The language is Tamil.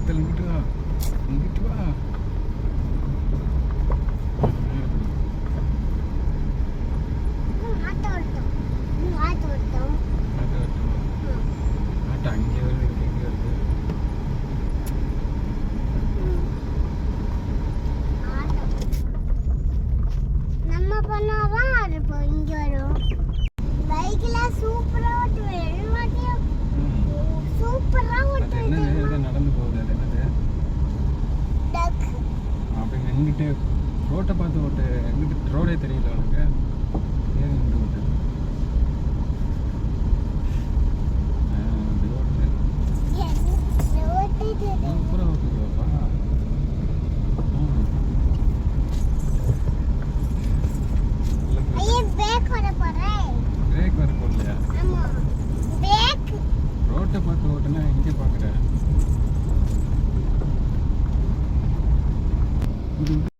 பக்கத்தில் இங்கிட்டு வா, இங்கிட்டு வா. ஆட்டோ அங்கே வருது, இங்கே வருது. நம்ம பண்ணாதான் அது இங்க வரும். பைக்ல சூப்பரா ஓட்டுவேன். சூப்பரா ஓட்டுவேன். என்னது நடந்து போகுது? அது என்னது? அப்படி எங்கிட்ட ரோட்டை பார்த்து ஓட்டு. எங்கிட்ட ரோடே தெரியல உனக்கு. ஏன் இங்கிட்டு ஓட்டு? சூப்பராக ஓட்டுதுப்பா. பிரேக் வர போடலையா? ரோட்டை பார்த்து ஓட்டுனா எங்கே பார்க்குற?